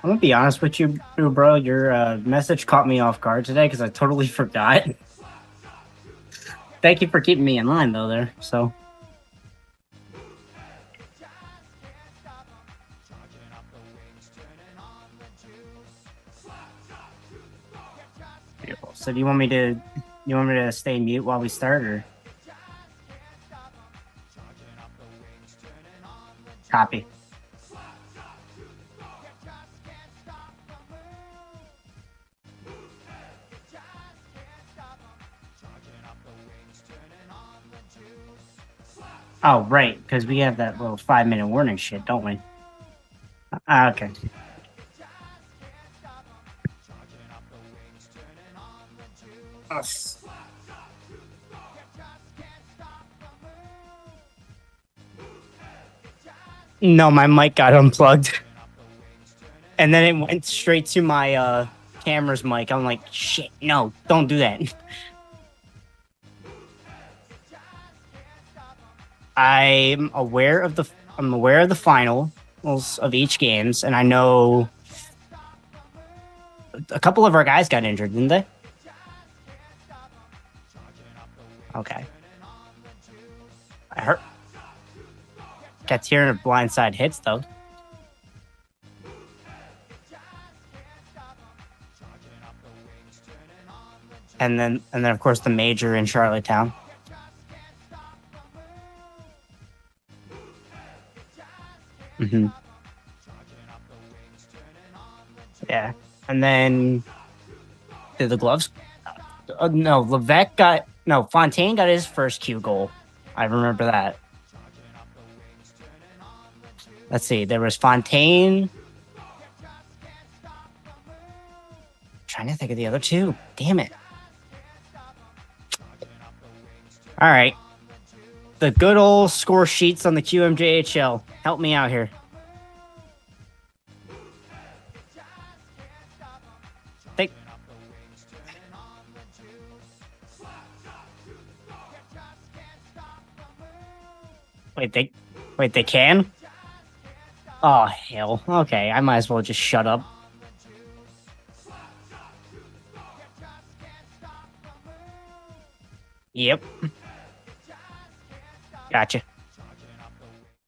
I'm gonna be honest with you, bro. Your message caught me off guard today because I totally forgot. Thank you for keeping me in line, though. There, so beautiful. So, do you want me to stay mute while we start, or copy? Oh, right, because we have that little 5-minute warning shit, don't we? Okay. Us. No, my mic got unplugged, and then it went straight to my camera's mic. I'm like, shit, no, don't do that. I'm aware of the finals of each games, and I know a couple of our guys got injured, didn't they? Okay. I heard kept hearing of blindside hits though. And then of course the major in Charlottetown. Mm-hmm. Yeah. And then did the gloves? No, Fontaine got his first Q goal. I remember that. Let's see. There was Fontaine. Trying to think of the other two. Damn it. All right. The good old score sheets on the QMJHL. Help me out here. Think. Wait, they can? Oh, hell. Okay, I might as well just shut up. Yep. Gotcha.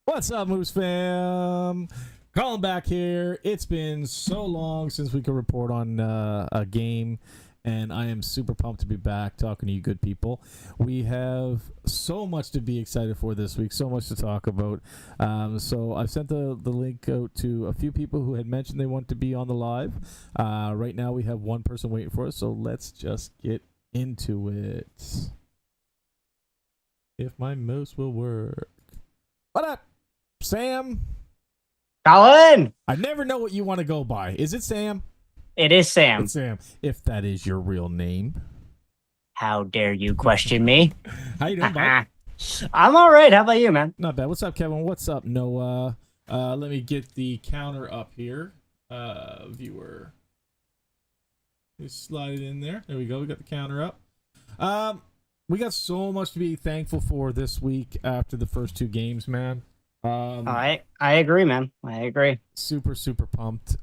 What's up, Moose fam? Calling back here. It's been so long since we could report on a game, and I am super pumped to be back talking to you good people. We have so much to be excited for this week, so much to talk about. So I've sent the link out to a few people who had mentioned they want to be on the live. Right now we have one person waiting for us, so let's just get into it. If my mouse will work. What up, Sam? Colin! I never know what you want to go by. Is it Sam? It is Sam. It's Sam, if that is your real name. How dare you question me? How you doing, bud? I'm all right. How about you, man? Not bad. What's up, Kevin? What's up, Noah? Let me get the counter up here. Viewer. Just slide it in there. There we go. We got the counter up. We got so much to be thankful for this week after the first two games, man. I agree, man. I agree. Super pumped.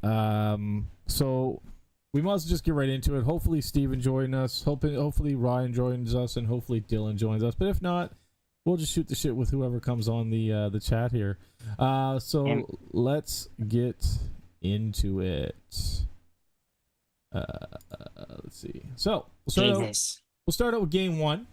So we must just get right into it. Hopefully Steven joins us. Hopefully Ryan joins us, and hopefully Dylan joins us. But if not, we'll just shoot the shit with whoever comes on the chat here. Let's get into it. Let's see. So we'll start out with game one.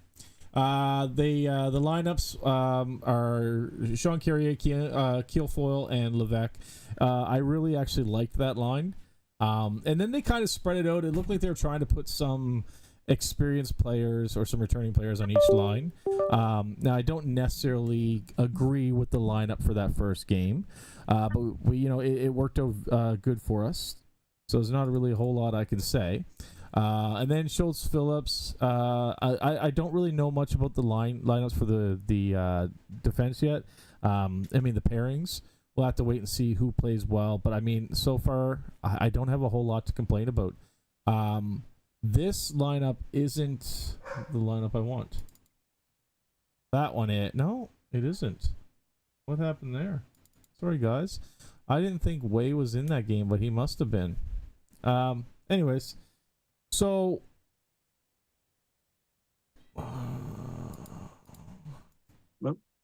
The lineups are Sean Carrier, Kielfoyle, and Levesque. I really actually liked that line. And then they kind of spread it out. It looked like they were trying to put some experienced players or some returning players on each line. Now, I don't necessarily agree with the lineup for that first game, but it worked out good for us. So there's not really a whole lot I can say. And then Schultz Phillips. I don't really know much about the lineups for the defense yet. The pairings. We'll have to wait and see who plays well. But I mean, so far I don't have a whole lot to complain about. This lineup isn't the lineup I want. That one, no, it isn't. What happened there? Sorry, guys. I didn't think Wei was in that game, but he must have been. Anyways, so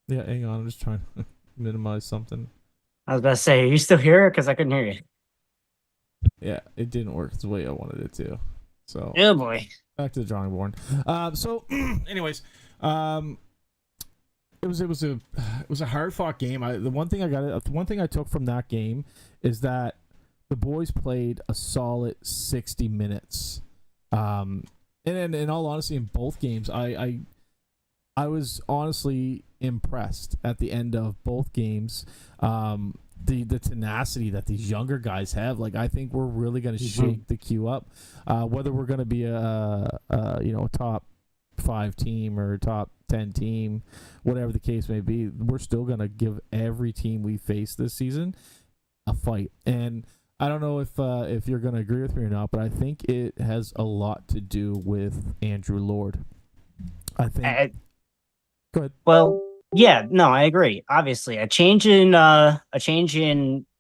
yeah, hang on. I'm just trying to minimize something. I was about to say, are you still here? Because I couldn't hear you. Yeah, it didn't work the way I wanted it to. So, oh boy, back to the drawing board. So, anyways, it was a hard fought game. The one thing I took from that game is that the boys played a solid 60 minutes. And in all honesty, in both games, I was honestly impressed at the end of both games. The tenacity that these younger guys have, like, I think we're really going to shake the queue up. Whether we're going to be a top 5 team or top 10 team, whatever the case may be, we're still going to give every team we face this season a fight. And I don't know if you're going to agree with me or not, but I think it has a lot to do with Andrew Lord. I think. Go ahead. Well, yeah, no, I agree. Obviously, a change in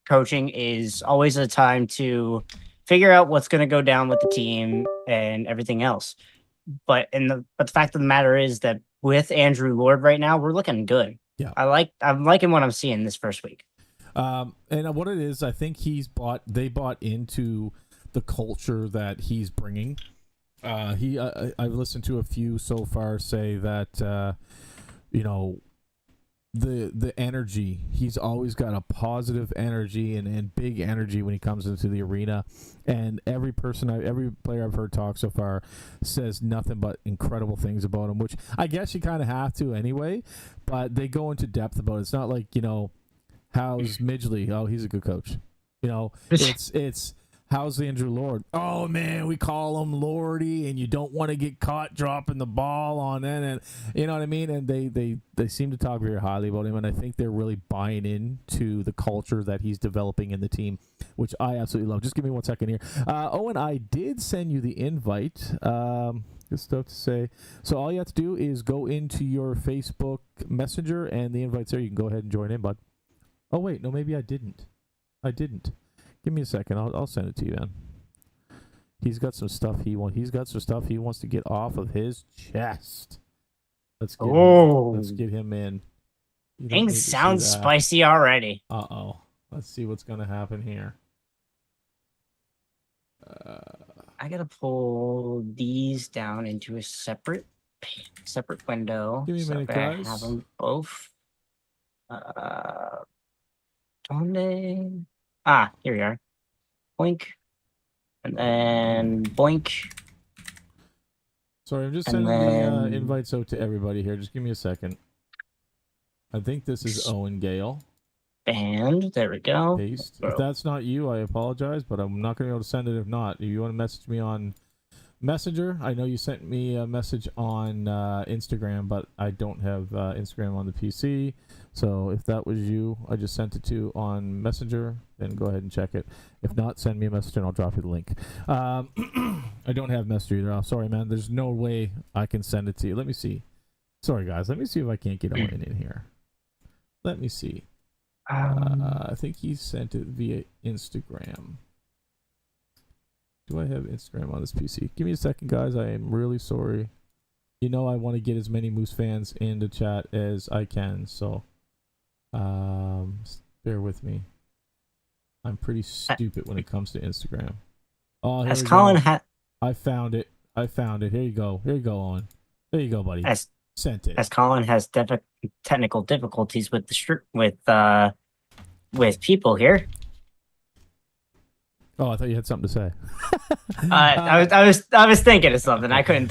coaching is always a time to figure out what's going to go down with the team and everything else. But the fact of the matter is that with Andrew Lord right now, we're looking good. Yeah, I'm liking what I'm seeing this first week. And what it is, I think they bought into the culture that he's bringing. I've listened to a few so far say that the energy, he's always got a positive energy and big energy when he comes into the arena, and every player I've heard talk so far says nothing but incredible things about him, which I guess you kind of have to anyway, but they go into depth about it. It's not like, how's Midgley? Oh, he's a good coach. It's how's Andrew Lord? Oh man, we call him Lordy, and you don't want to get caught dropping the ball on it, and you know what I mean. And they seem to talk very highly about him, and I think they're really buying into the culture that he's developing in the team, which I absolutely love. Just give me 1 second here. Owen, I did send you the invite. Good stuff to say. So all you have to do is go into your Facebook Messenger, and the invite's there. You can go ahead and join in, bud. Oh wait, no, maybe I didn't. Give me a second. I'll send it to you, man. He's got some stuff he wants to get off of his chest. Let's get him in. Things sound spicy already. Uh-oh. Let's see what's going to happen here. I got to pull these down into a separate window. Give me a minute, guys. I have them both. Donde? Here we are. Boink. And then boink. Sorry, I'm just sending the invites out to everybody here. Just give me a second. I think this is Owen Gale. And there we go. Paste. If that's not you, I apologize, but I'm not going to be able to send it if not. If you want to message me on Messenger, I know you sent me a message on Instagram, but I don't have Instagram on the PC. So if that was you, I just sent it to on Messenger, then go ahead and check it. If not, send me a message and I'll drop you the link. I don't have Messenger either. I'm sorry, man. There's no way I can send it to you. Let me see. Sorry, guys. Let me see if I can't get Owen in here. Let me see. I think he sent it via Instagram. Do I have Instagram on this PC? Give me a second, guys. I am really sorry. I want to get as many Moose fans in the chat as I can, so bear with me. I'm pretty stupid when it comes to Instagram. Oh, here we go. I found it. Here you go, Owen. There you go, buddy. Sent it. As Colin has technical difficulties with with people here. Oh, I thought you had something to say. I was thinking of something. I couldn't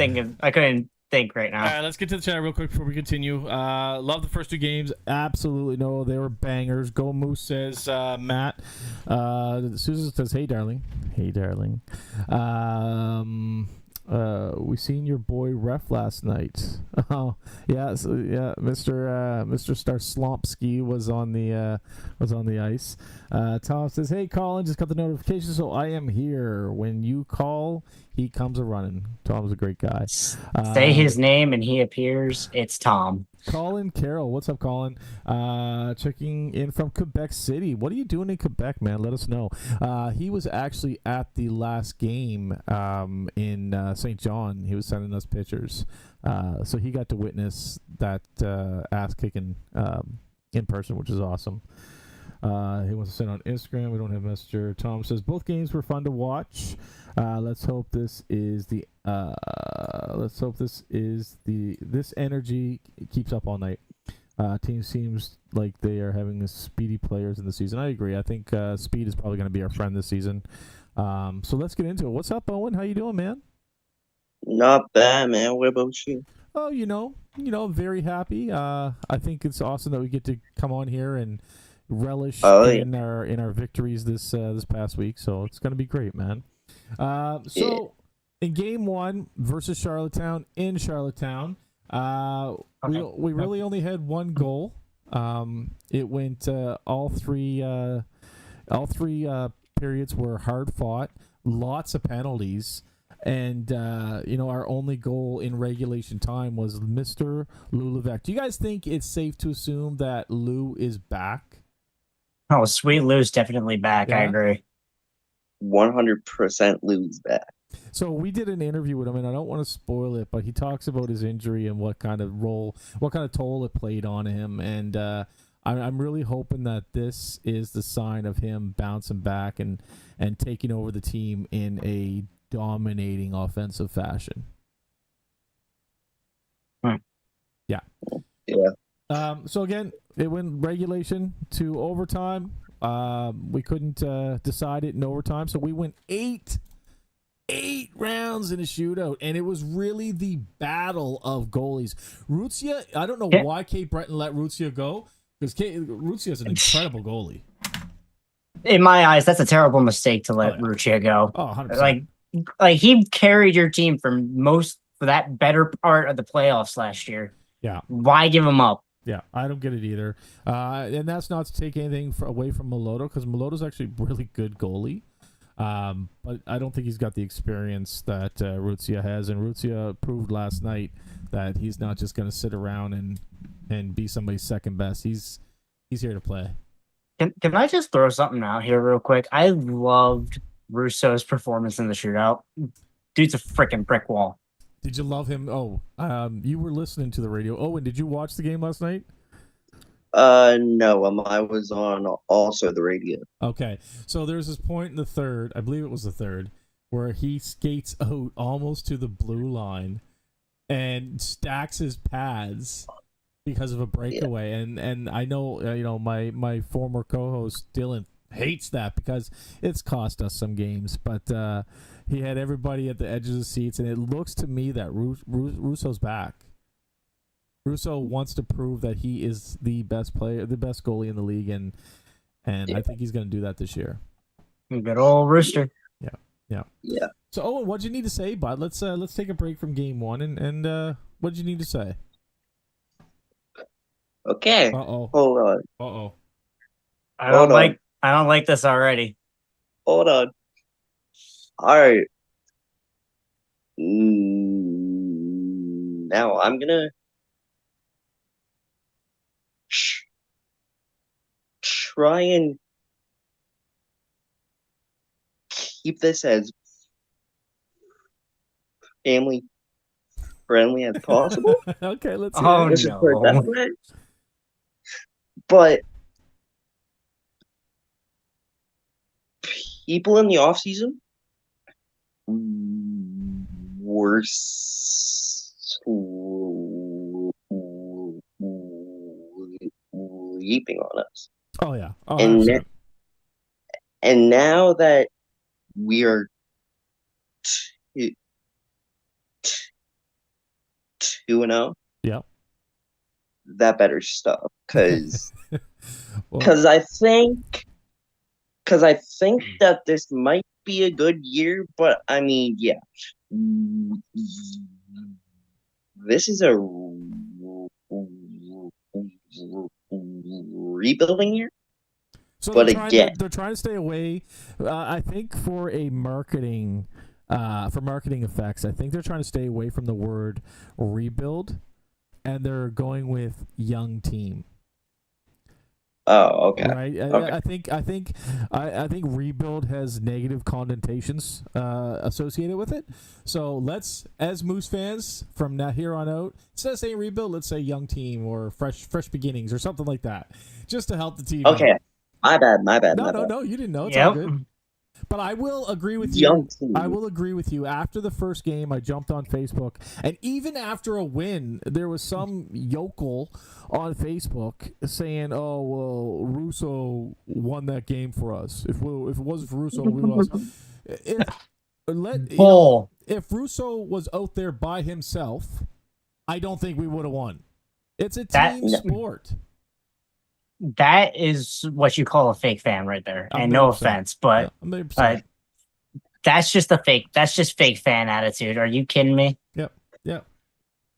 think right now. All right, let's get to the chat real quick before we continue. Love the first 2 games. Absolutely no, they were bangers. Go Moose, says Matt. Susan says, "Hey, darling. Hey, darling. We seen your boy Ref last night. Oh, yeah, so, yeah. Mr. Starslompski was on the ice. Tom says, "Hey, Colin, just got the notification, so I am here. When you call, he comes a running. Tom's a great guy. Say his name and he appears. It's Tom. Colin Carroll, what's up, Colin? Checking in from Quebec City. What are you doing in Quebec, man? Let us know. He was actually at the last game in St. John. He was sending us pictures, so he got to witness that ass kicking in person, which is awesome. He wants to send on Instagram. We don't have Messenger. Tom says both games were fun to watch. Let's hope this energy keeps up all night. Team seems like they are having speedy players in the season. I agree. I think speed is probably going to be our friend this season. So let's get into it. What's up, Owen? How you doing, man? Not bad, man. What about you? Oh, very happy. I think it's awesome that we get to come on here and relish in our victories this past week. So it's going to be great, man. In game 1 versus Charlottetown in Charlottetown, we really only had one goal. It went all three periods were hard fought, lots of penalties, and our only goal in regulation time was Mr. Lou Levesque. Do you guys think it's safe to assume that Lou is back? Oh, sweet Lou's definitely back. Yeah? I agree. 100% Lou's back. So we did an interview with him, and I don't want to spoil it, but he talks about his injury and what kind of toll it played on him. And I'm really hoping that this is the sign of him bouncing back and taking over the team in a dominating offensive fashion. Yeah. So again, it went regulation to overtime. We couldn't decide it in overtime, so we went eight rounds in a shootout, and it was really the battle of goalies. Rucia, I don't know why Kate Breton let Rucia go, because Rucia is an incredible goalie. In my eyes, that's a terrible mistake to let Rucia go. Oh, 100%. Like he carried your team for that better part of the playoffs last year. Yeah. Why give him up? Yeah, I don't get it either. And that's not to take anything away from Meloto, because Meloto's actually a really good goalie. But I don't think he's got the experience that Rucia has. And Rucia proved last night that he's not just going to sit around and be somebody's second best. He's here to play. Can I just throw something out here real quick? I loved Russo's performance in the shootout. Dude's a freaking brick wall. Did you love him? You were listening to the radio. Oh, and did you watch the game last night? No, I was on also the radio. Okay, so there's this point in the third, I believe it was the third, where he skates out almost to the blue line and stacks his pads because of a breakaway. Yeah. And I know, my former co-host Dylan hates that because it's cost us some games, but he had everybody at the edge of the seats, and it looks to me that Russo's back. Russo wants to prove that he is the best player, the best goalie in the league, and I think he's going to do that this year. Good old Rooster. Yeah. So, Owen, what'd you need to say, bud? Let's take a break from game 1, and what'd you need to say? Okay. Uh-oh. Hold on. Uh-oh. I don't like this already. Hold on. All right. Now I'm gonna try and keep this as family friendly as possible. Okay, let's hear it. No. But people in the off season were sleeping on us. Oh yeah. Oh, and now that we are 2-0, yeah, that better stop, because I think that this might be a good year, but I mean, yeah, this is a rebuilding year. So but they're trying to stay away. I think for a marketing for marketing effects. I think they're trying to stay away from the word rebuild, and they're going with young team. Oh, okay. Right. Okay. I think rebuild has negative connotations associated with it. So let's, as Moose fans, from now here on out, instead of saying rebuild, let's say young team or fresh beginnings or something like that, just to help the team. Okay. Out. My bad. No, you didn't know. It's all good. But I will agree with Young you. team. I will agree with you. After the first game, I jumped on Facebook, and even after a win, there was some yokel on Facebook saying, "Oh well, Russo won that game for us. If it wasn't for Russo, we lost." If Russo was out there by himself, I don't think we would have won. It's a team sport. That is what you call a fake fan right there. And no offense, but that's just fake fan attitude. Are you kidding me? Yep.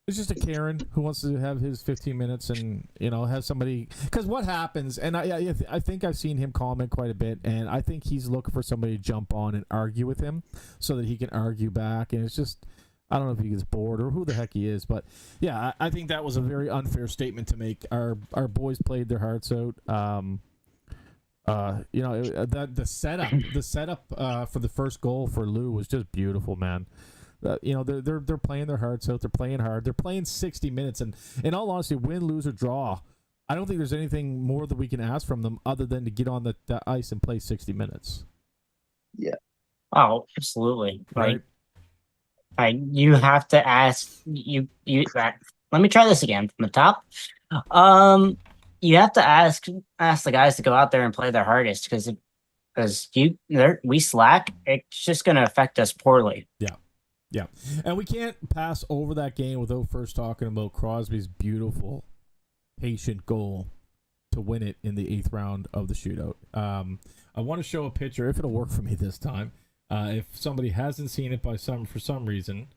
It's just a Karen who wants to have his 15 minutes and, have somebody. Because what happens, and I think I've seen him comment quite a bit, and I think he's looking for somebody to jump on and argue with him so that he can argue back. And it's just, I don't know if he gets bored or who the heck he is. But, yeah, I think that was a very unfair statement to make. Our boys played their hearts out. The setup for the first goal for Lou was just beautiful, man. They're playing their hearts out. They're playing hard. They're playing 60 minutes, and in all honesty, win, lose, or draw, I don't think there's anything more that we can ask from them other than to get on the ice and play 60 minutes. Yeah. Oh, absolutely. Right. You have to ask you. Let me try this again from the top. You have to ask the guys to go out there and play their hardest because we slack. It's just going to affect us poorly. Yeah, and we can't pass over that game without first talking about Crosby's beautiful, patient goal to win it in the 8th round of the shootout. I want to show a picture, if it'll work for me this time. If somebody hasn't seen it for some reason,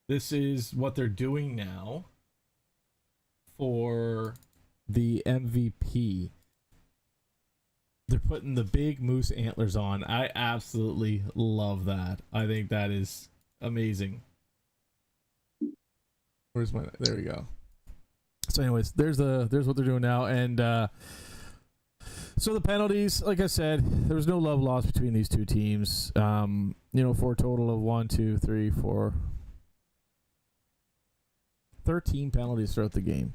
this is what they're doing now for the MVP. They're putting the big moose antlers on. I absolutely love that. I think that is amazing. There we go. So anyways, there's what they're doing now. And so the penalties, like I said, there was no love lost between these two teams. For a total of 1, 2, 3, 4, 13 penalties throughout the game.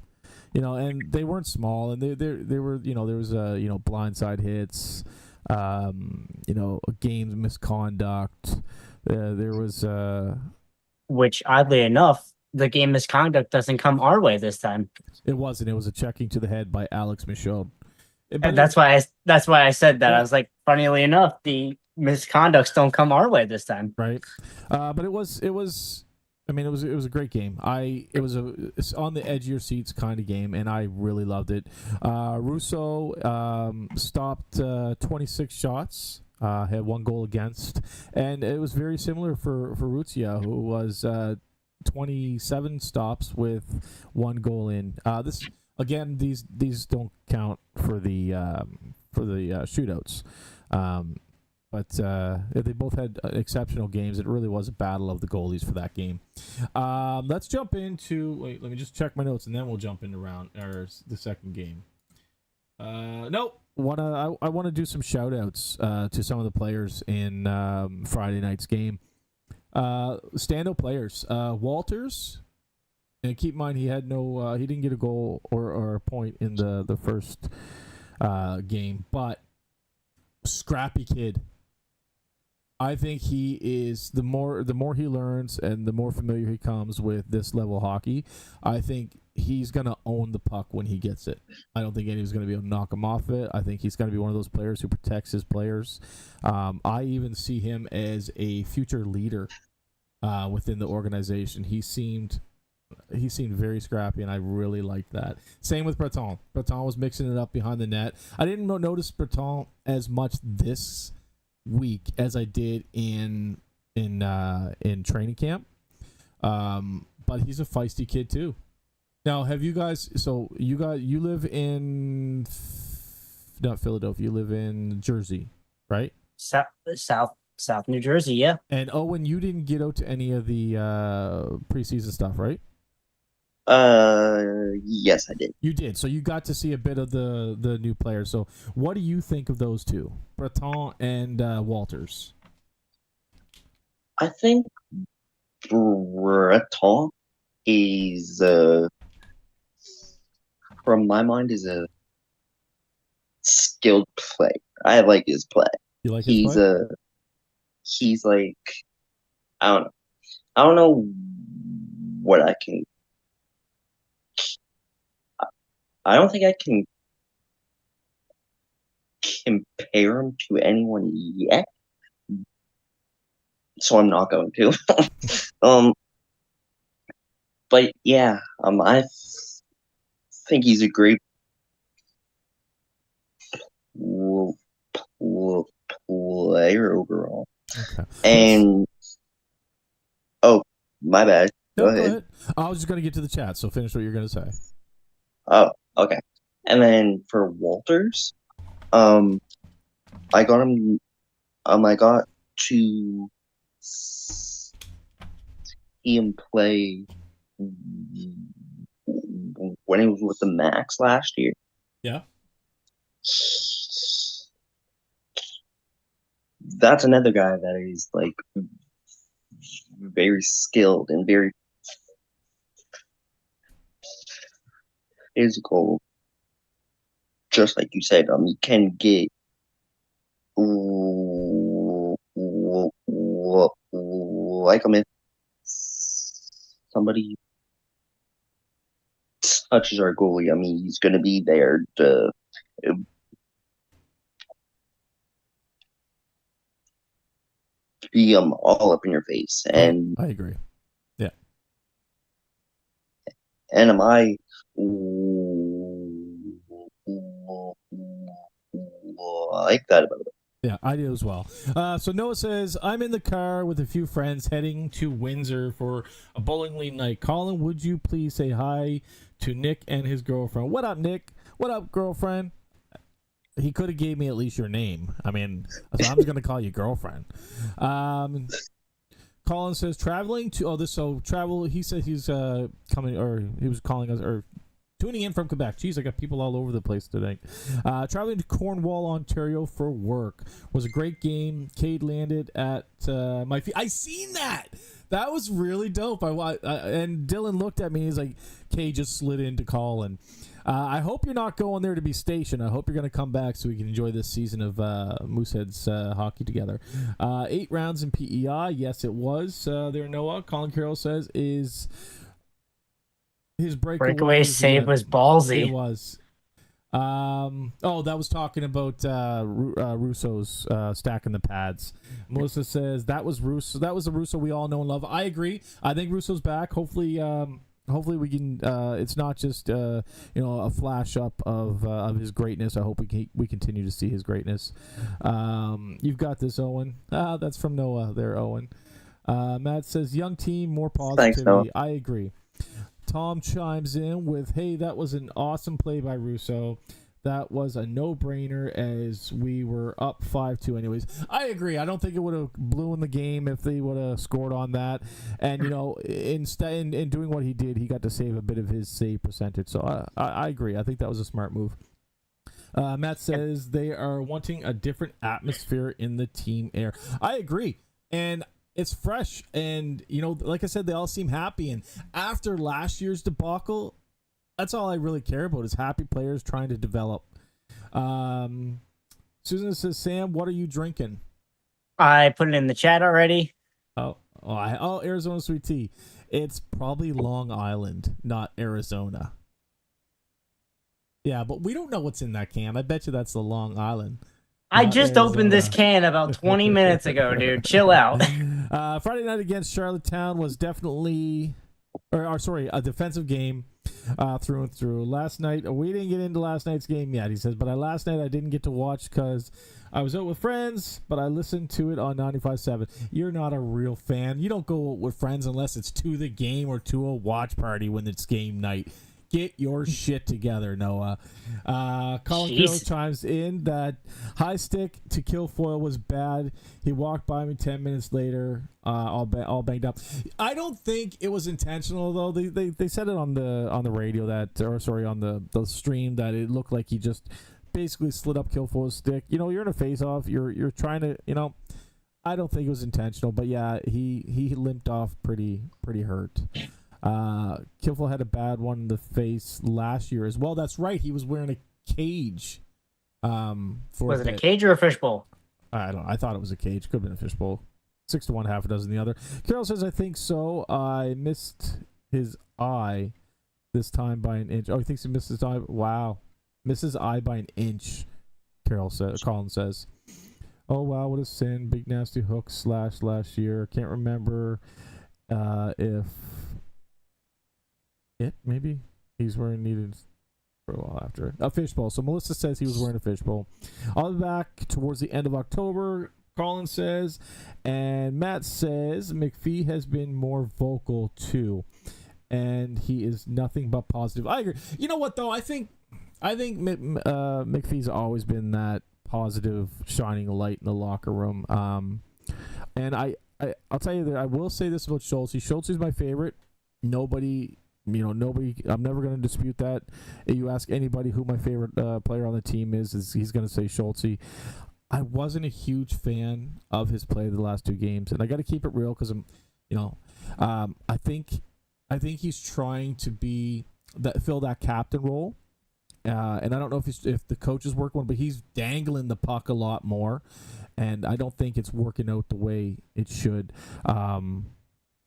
And they weren't small, and they were, there was blindside hits, games misconduct. There was which oddly enough, the game misconduct doesn't come our way this time. It wasn't. It was a checking to the head by Alex Michaud. And that's why I said that. Yeah. I was like, funnily enough, the misconducts don't come our way this time. Right. But it was. I mean, it was a great game. It's on the edge of your seats kind of game, and I really loved it. Russo stopped 26 shots, had 1 goal against, and it was very similar for Rutia, who was 27 stops with 1 goal in. This again, these don't count for the shootouts. But they both had exceptional games. It really was a battle of the goalies for that game. Let's jump into... Wait, let me just check my notes, and then we'll jump into the second game. Nope. I want to do some shout-outs to some of the players in Friday night's game. Stand-up players. Walters, and keep in mind he had no... he didn't get a goal or a point in the first game, but scrappy kid. I think he is the more he learns and the more familiar he comes with this level of hockey, I think he's gonna own the puck when he gets it. I don't think anyone's gonna be able to knock him off it. I think he's gonna be one of those players who protects his players. I even see him as a future leader within the organization. He seemed very scrappy, and I really liked that. Same with Breton. Breton was mixing it up behind the net. I didn't notice Breton as much this week as I did in training camp, but he's a feisty kid too. Now, have you guys? So you live in not Philadelphia. You live in Jersey, right? South New Jersey. Yeah. And Owen, you didn't get out to any of the preseason stuff, right? Yes, I did. You did. So you got to see a bit of the new players. So what do you think of those two, Breton and Walters? I think Breton is, from my mind, is a skilled player. I like his play. You like his play? He's like, I don't know. I don't know what I can. I don't think I can compare him to anyone yet, so I'm not going to. But yeah, I think he's a great player overall. Okay. And oh, my bad. No, go ahead. I was just going to get to the chat, so finish what you're going to say. Oh, okay. And then for Walters, I got him. I got to see him play when he was with the Max last year. Yeah. That's another guy that is like very skilled and very physical. Just like you said, he can get like if somebody touches our goalie, he's going to be there to be all up in your face. And I agree. Yeah. And am I like that about it? Yeah, I do as well. So Noah says, I'm in the car with a few friends heading to Windsor for a bowling league night. Colin, would you please say hi to Nick and his girlfriend? What up, Nick? What up, girlfriend? He could have gave me at least your name. So I'm just going to call you girlfriend. Colin says, traveling to... travel... He said he's coming... Or he was calling us... Or tuning in from Quebec. Jeez, I got people all over the place today. Traveling to Cornwall, Ontario for work. Was a great game. Cade landed at my feet. I seen that! That was really dope. And Dylan looked at me. He's like, Cade just slid into Colin. I hope you're not going there to be stationed. I hope you're going to come back so we can enjoy this season of Mooseheads hockey together. 8 rounds in PEI. Yes, it was. There, Noah. Colin Carroll says is his breakaway save was ballsy. It was. That was talking about Russo's stacking the pads. Melissa says that was Russo. That was the Russo we all know and love. I agree. I think Russo's back. Hopefully we can. It's not just a flash up of his greatness. I hope we continue to see his greatness. You've got this, Owen. That's from Noah there, Owen. Matt says young team, more positivity. Thanks, Noah. I agree. Tom chimes in with, hey, that was an awesome play by Russo. That was a no-brainer as we were up 5-2 anyways. I agree. I don't think it would have blew in the game if they would have scored on that. And, instead in doing what he did, he got to save a bit of his save percentage. So I agree. I think that was a smart move. Matt says they are wanting a different atmosphere in the team air. I agree. And it's fresh, and like I said, they all seem happy. And after last year's debacle, that's all I really care about is happy players trying to develop. Susan says, "Sam, what are you drinking?" I put it in the chat already. Arizona sweet tea. It's probably Long Island, not Arizona. Yeah, but we don't know what's in that can. I bet you that's the Long Island. I just opened this can about 20 minutes ago, dude. Chill out. Friday night against Charlottetown was definitely, a defensive game through and through. Last night, we didn't get into last night's game yet, he says, but last night I didn't get to watch because I was out with friends, but I listened to it on 95.7. You're not a real fan. You don't go with friends unless it's to the game or to a watch party when it's game night. Get your shit together, Noah. Colin Carroll chimes in that high stick to Kilfoyle was bad. He walked by me 10 minutes later, all banged up. I don't think it was intentional though. They said it on the radio on the stream that it looked like he just basically slid up Kilfoyle's stick. You're in a face-off. You're trying to. I don't think it was intentional, but yeah, he limped off pretty hurt. Kilfoyle had a bad one in the face last year as well. That's right. He was wearing a cage. Was it a cage or a fishbowl? I thought it was a cage. Could have been a fishbowl. 6-1, half a dozen the other. Carroll says, I think so. I missed his eye this time by an inch. Oh, he thinks he missed his eye. Wow. Missed his eye by an inch, Colin says. Oh, wow, what a sin. Big nasty hook / last year. Can't remember if maybe he's wearing needed for a while after. A fishbowl. So Melissa says he was wearing a fishbowl. I'll be back towards the end of October, Colin says. And Matt says McPhee has been more vocal too. And he is nothing but positive. I agree. You know what, though? I think McPhee's always been that positive, shining light in the locker room. And I'll tell you that I will say this about Schultz. Schultz is my favorite. Nobody. I'm never going to dispute that. If you ask anybody who my favorite player on the team is he's going to say Schultz. I wasn't a huge fan of his play the last 2 games, and I got to keep it real because I think he's trying to fill that captain role. And I don't know if the coaches work one, but he's dangling the puck a lot more, and I don't think it's working out the way it should.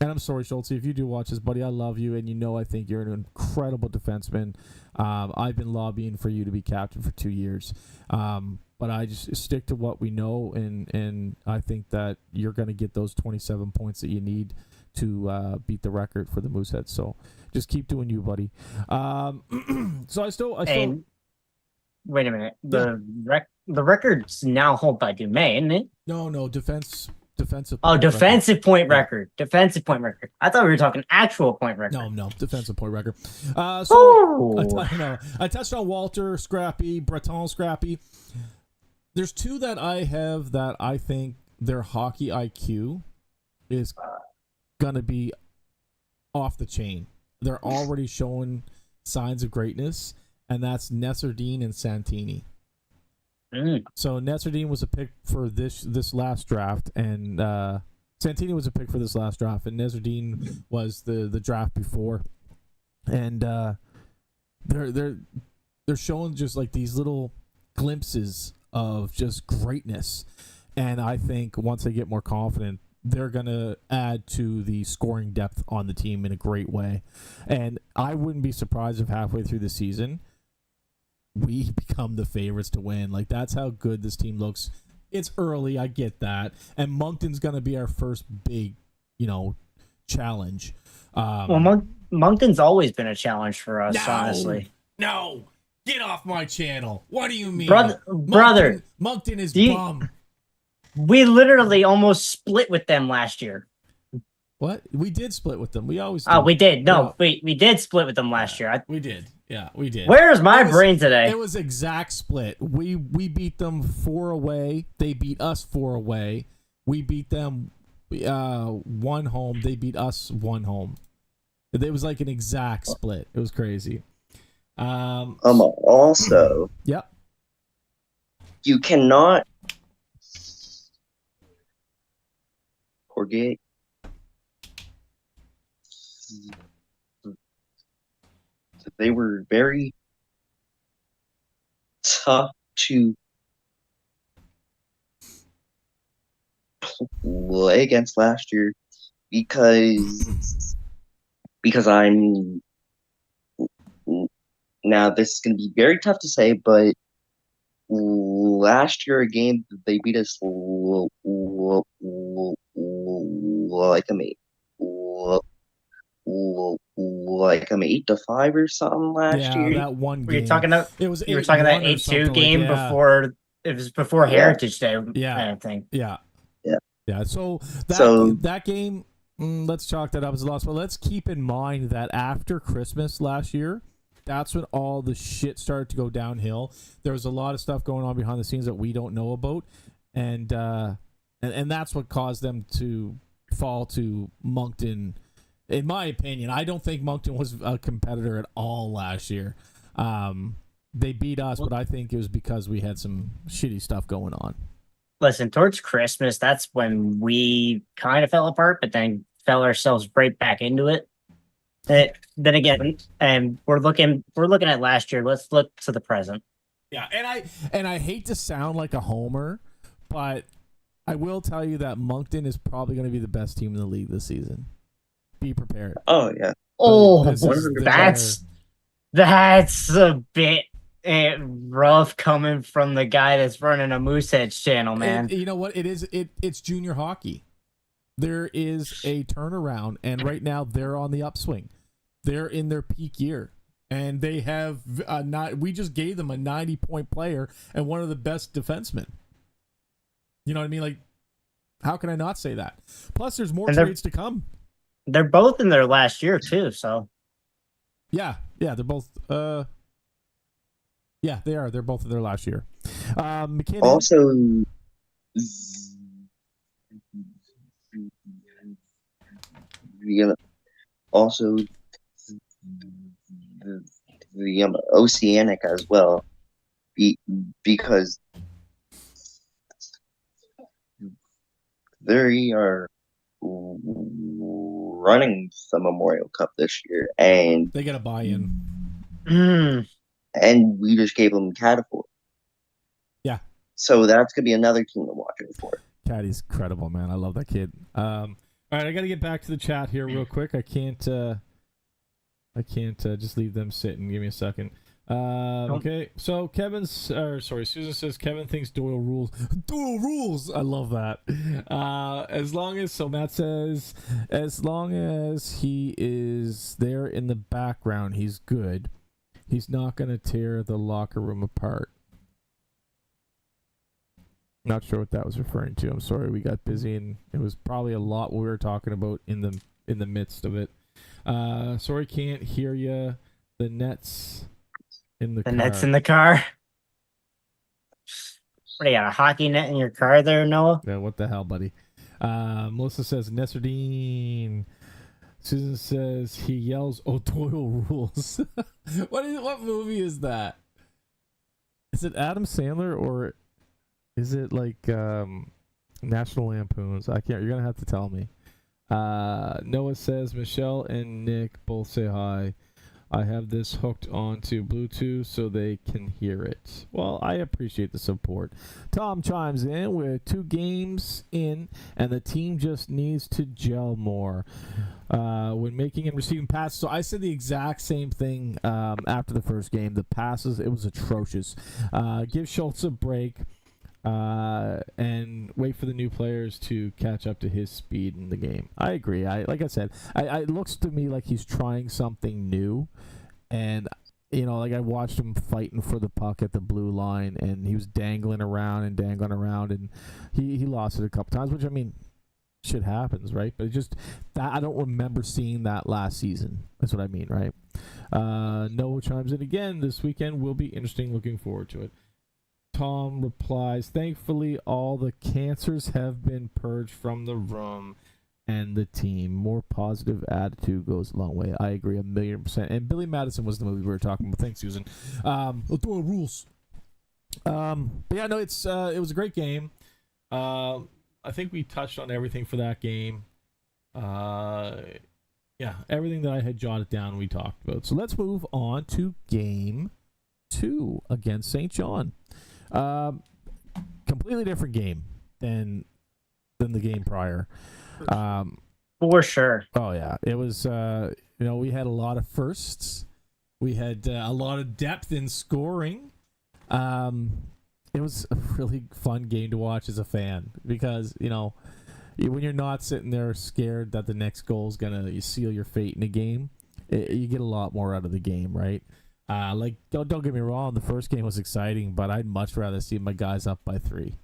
And I'm sorry, Schultz, if you do watch this, buddy, I love you, and I think you're an incredible defenseman. I've been lobbying for you to be captain for 2 years, but I just stick to what we know, and I think that you're going to get those 27 points that you need to beat the record for the Mooseheads. So just keep doing you, buddy. So I still. Wait a minute. The record's now held by Dumais, isn't it? No, defensive. Defensive point record. Defensive point record. I thought we were talking actual point record. No, defensive point record. I touched on Walter Scrappy, Breton Scrappy. There's 2 that I have that I think their hockey IQ is gonna be off the chain. They're already showing signs of greatness, and that's Nesserdine and Santini. So Nesserdine was a pick for this last draft, and Santini was a pick for this last draft, and Nesserdine was the draft before. And they're showing just like these little glimpses of just greatness, and I think once they get more confident, they're going to add to the scoring depth on the team in a great way. And I wouldn't be surprised if halfway through the season we become the favorites to win. Like, that's how good this team looks. It's early, I get that. And Moncton's going to be our first big, challenge. Moncton's always been a challenge for us, honestly. No! Get off my channel. What do you mean? Brother. Moncton is bum. We literally almost split with them last year. What? We did split with them. We always do. Oh, we did. No, we did split with them last year. We did. Yeah, we did. Where's my brain today? It was exact split. We beat them 4 away. They beat us 4 away. We beat them 1 home. They beat us 1 home. It was like an exact split. It was crazy. Also, yep. You cannot forget they were very tough to play against last year because I'm now this is going to be very tough to say, but last year a game they beat us like I'm 8-5 or something last year. Yeah, that one game. You were talking about 8-2 game before it was before Heritage Day. I think. Yeah. So that game, let's chalk that up as a loss. But let's keep in mind that after Christmas last year, that's when all the shit started to go downhill. There was a lot of stuff going on behind the scenes that we don't know about, and that's what caused them to fall to Moncton. In my opinion, I don't think Moncton was a competitor at all last year. They beat us, but I think it was because we had some shitty stuff going on. Listen, towards Christmas, that's when we kind of fell apart, but then fell ourselves right back into it. Then again, and we're looking at last year. Let's look to the present. Yeah, and I hate to sound like a homer, but I will tell you that Moncton is probably going to be the best team in the league this season. Be prepared. Oh yeah. Oh, that's a bit rough coming from the guy that's running a Mooseheads channel, man. You know what? It's junior hockey. There is a turnaround, and right now they're on the upswing. They're in their peak year, and they have we just gave them a 90-point player and one of the best defensemen. You know what I mean? Like, how can I not say that? Plus, there's more trades to come. They're both in their last year too, so. Yeah, they're both. Yeah, they are. They're both in their last year. McKinnon. Also, the Oceanic as well, because they are running the Memorial Cup this year, and they got a buy-in. And we just gave them Catapult. Yeah. So that's gonna be another team to watch out for. Caddy's incredible, man. I love that kid. All right, I got to get back to the chat here real quick. I can't just leave them sitting. Give me a second. Okay, so Susan says Kevin thinks Doyle rules. Doyle rules. I love that. Matt says, as long as he is there in the background, he's good. He's not going to tear the locker room apart. Not sure what that was referring to. I'm sorry, we got busy, and it was probably a lot we were talking about in the midst of it. Sorry, can't hear you. The net's in the car. The net's in the car. What do you got, a hockey net in your car there, Noah? Yeah, what the hell, buddy? Melissa says Nesserdine. Susan says he yells O'Doyle rules. What movie is that? Is it Adam Sandler or is it like National Lampoons? I can't. You're gonna have to tell me. Noah says Michelle and Nick both say hi. I have this hooked onto Bluetooth so they can hear it. Well, I appreciate the support. Tom chimes in. We're 2 games in, and the team just needs to gel more when making and receiving passes. So I said the exact same thing after the first game. The passes, it was atrocious. Give Schultz a break. And wait for the new players to catch up to his speed in the game. I agree. Like I said, it looks to me like he's trying something new, and like I watched him fighting for the puck at the blue line, and he was dangling around, and he lost it a couple times, which I mean, shit happens, right? But just that I don't remember seeing that last season. That's what I mean, right? Noah chimes in again. This weekend will be interesting. Looking forward to it. Tom replies, thankfully all the cancers have been purged from the room and the team. More positive attitude goes a long way. I agree 1,000,000%. And Billy Madison was the movie we were talking about. Thanks, Susan. O'Doyle rules. But yeah, no, it was a great game. I think we touched on everything for that game. Yeah, everything that I had jotted down we talked about. So let's move on to game 2 against St. John. Completely different game than the game prior. For sure. Oh yeah, it was. We had a lot of firsts. We had a lot of depth in scoring. It was a really fun game to watch as a fan because when you're not sitting there scared that the next goal is gonna seal your fate in a game, you get a lot more out of the game, right? Don't get me wrong, the first game was exciting, but I'd much rather see my guys up by 3.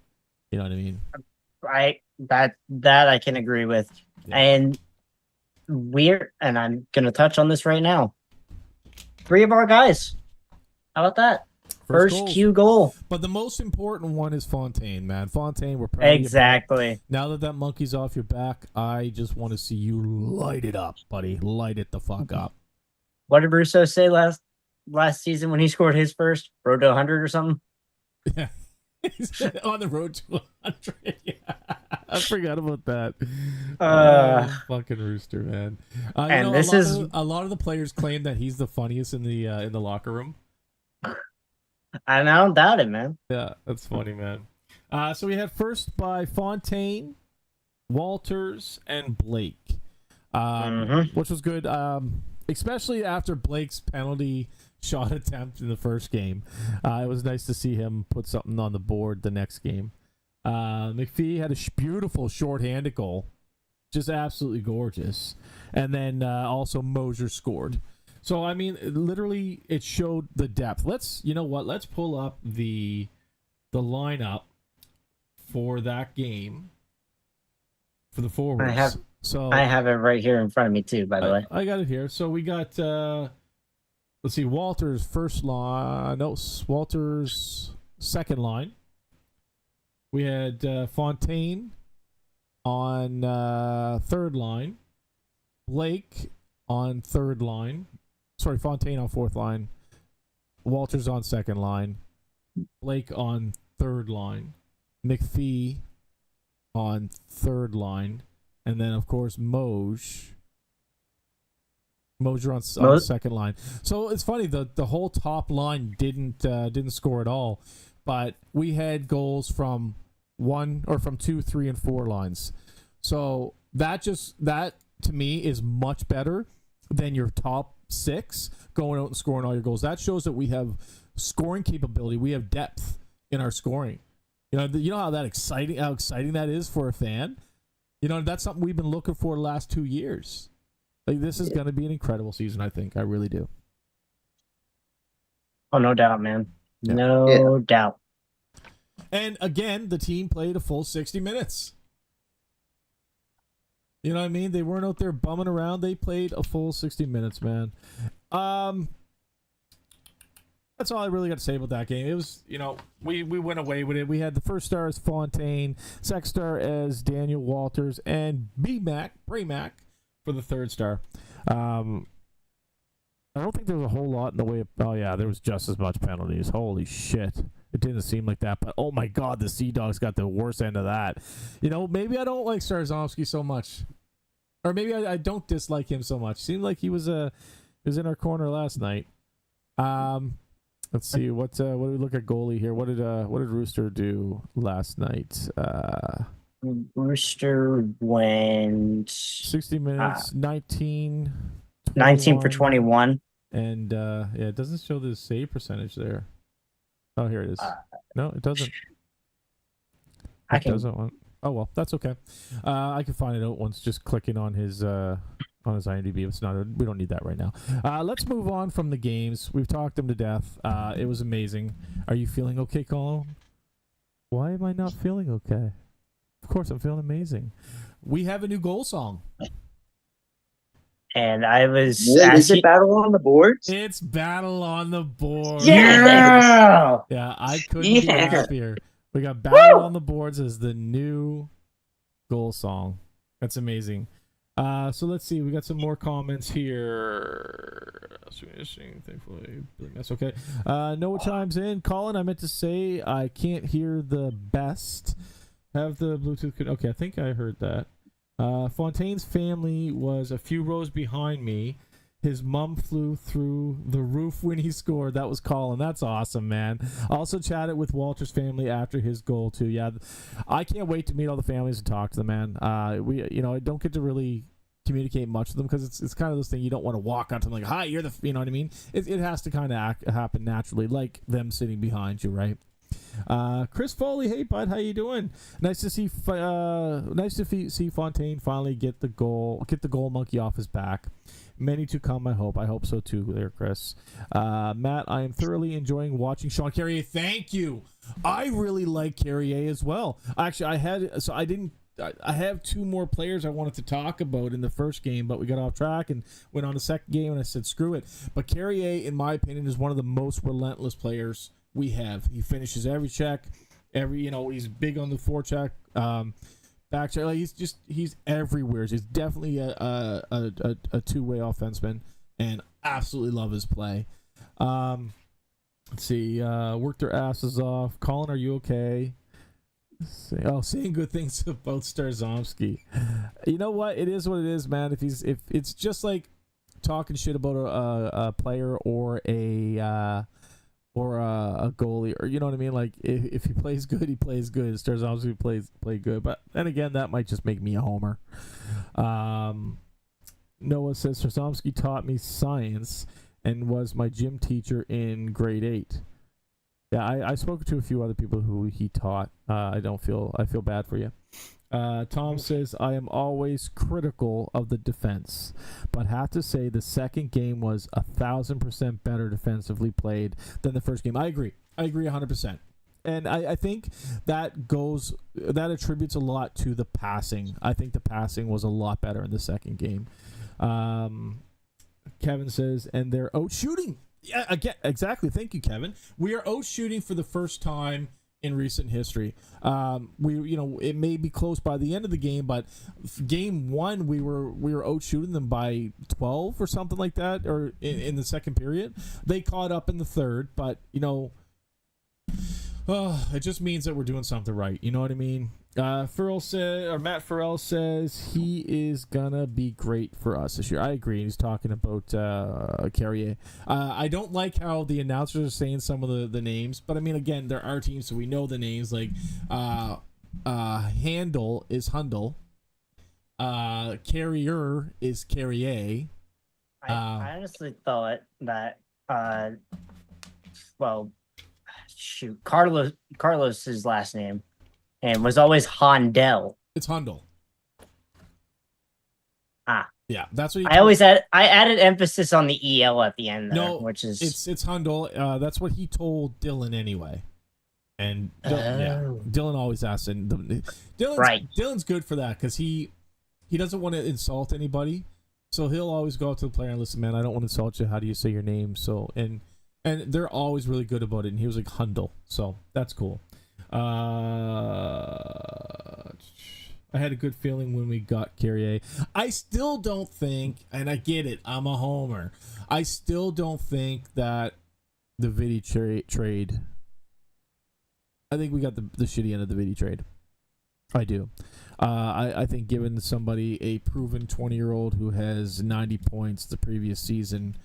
You know what I mean? That I can agree with. Yeah. And I'm gonna touch on this right now. 3 of our guys. How about that? First Q goal. But the most important one is Fontaine, man. Fontaine, we're proud exactly. Of you. Now that monkey's off your back, I just want to see you light it up, buddy. Light it the fuck up. What did Russo say last season when he scored his first? Road to 100 or something? Yeah. On the road to 100. Yeah. I forgot about that. Fucking Rooster, man. And this is a lot of the players claim that he's the funniest in the locker room. I don't doubt it, man. Yeah, that's funny, man. So we had first by Fontaine, Walters, and Blake, which was good, especially after Blake's penalty shot attempt in the first game. It was nice to see him put something on the board the next game. McPhee had a beautiful short-handed goal, just absolutely gorgeous. And then also Moser scored. So, I mean, literally, it showed the depth. You know what? Let's pull up the lineup for that game for the forwards. I have it right here in front of me, too, by the way. I got it here. So, we got, let's see, Walter's first line. No, Walter's second line. We had Fontaine on third line. Blake on third line. Sorry, Fontaine on fourth line. Walters on second line. Blake on third line. McPhee on third line. And then, of course, Moser on second line. So it's funny, the whole top line didn't score at all. But we had goals from 2, 3, and 4 lines. So that to me is much better than your top 6 going out and scoring all your goals. That shows that we have scoring capability. We have depth in our scoring. You know how exciting that is for a fan. You know, that's something we've been looking for the last 2 years. Like, this is going to be an incredible season, I think. I really do. Oh, no doubt, man. Yeah. No doubt. And again, the team played a full 60 minutes. You know what I mean? They weren't out there bumming around. They played a full 60 minutes, man. That's all I really got to say about that game. It was, we went away with it. We had the first star as Fontaine, second star as Daniel Walters, and Braymac for the third star. I don't think there was a whole lot in the way of... Oh, yeah, there was just as much penalties. Holy shit. It didn't seem like that, but oh my God, the Sea Dogs got the worst end of that. Maybe I don't like Starzomski so much. Or maybe I don't dislike him so much. Seemed like he was in our corner last night. Let's see, what do we look at goalie here? What did Rooster do last night? Rooster went 60 minutes, 19 for 21. And it doesn't show the save percentage there. Oh, here it is. No, it doesn't. Oh well, that's okay. I can find it out once just clicking on his IMDb. It's not. We don't need that right now. Let's move on from the games. We've talked them to death. It was amazing. Are you feeling okay, Colin? Why am I not feeling okay? Of course, I'm feeling amazing. We have a new goal song. And I was... Is it Battle on the Boards? It's Battle on the Boards. Yeah! Yeah, I couldn't be happier. We got Battle on the Boards as the new goal song. That's amazing. So let's see. We got some more comments here. Thankfully, that's okay. Noah chimes in. Colin, I meant to say I can't hear the best. Have the Bluetooth... Okay, I think I heard that. Fontaine's family was a few rows behind me. His mom flew through the roof when he scored. That was Colin. That's awesome, man. Also chatted with Walter's family after his goal, too. Yeah, I can't wait to meet all the families and talk to them, man. I don't get to really communicate much with them because it's kind of this thing you don't want to walk up to them like, hi, you're the... You know what I mean? It has to kind of happen naturally, like them sitting behind you, right? Chris Foley, hey bud, how you doing? Nice to see Fontaine finally get the goal monkey off his back. Many to come, I hope. I hope so too, there, Chris. Matt, I am thoroughly enjoying watching Sean Carrier. Thank you. I really like Carrier as well. Actually, I I have two more players I wanted to talk about in the first game, but we got off track and went on the second game, and I said screw it. But Carrier, in my opinion, is one of the most relentless players we have. He finishes every check, he's big on the forecheck, back check. Like he's everywhere. He's definitely a two-way offenseman, and absolutely love his play. Let's see, work their asses off. Colin, are you okay? Saying good things about Starzomski. You know what? It is what it is, man. If it's just like talking shit about a player or a goalie, or you know what I mean. Like if he plays good, he plays good. Starzomski play good. But then again, that might just make me a homer. Noah says Starzomski taught me science and was my gym teacher in grade 8. Yeah, I spoke to a few other people who he taught. I feel bad for you. Tom says, I am always critical of the defense, but have to say the second game was 1,000% better defensively played than the first game. I agree 100%. And I think that attributes a lot to the passing. I think the passing was a lot better in the second game. Kevin says, and they're out shooting. Yeah, again, exactly. Thank you, Kevin. We are out shooting for the first time in recent history. It may be close by the end of the game, but game 1 we were out shooting them by 12 or something like that, or in the second period. They caught up in the third, but it just means that we're doing something right. You know what I mean? Matt Farrell says he is gonna be great for us this year. I agree. He's talking about Carrier. I don't like how the announcers are saying some of the names, but I mean, again, there are teams, so we know the names. Like Handle is Hundle. Carrier is Carrier. I honestly thought that Carlos's last name and was always Hondel. It's Hundle. Yeah, that's what I added emphasis on the EL at the end there, which is it's Hundle. That's what he told Dylan anyway. And Dylan always asks, and Dylan's good for that because he doesn't want to insult anybody, so he'll always go up to the player and listen, man, I don't want to insult you. How do you say your name? So and they're always really good about it. And he was like Hundle, so that's cool. I had a good feeling when we got Carrier. I still don't think, and I get it, I'm a homer. I still don't think that the Vidi trade. I think we got the shitty end of the Vidi trade. I do. I think giving somebody a proven 20-year-old who has 90 points the previous season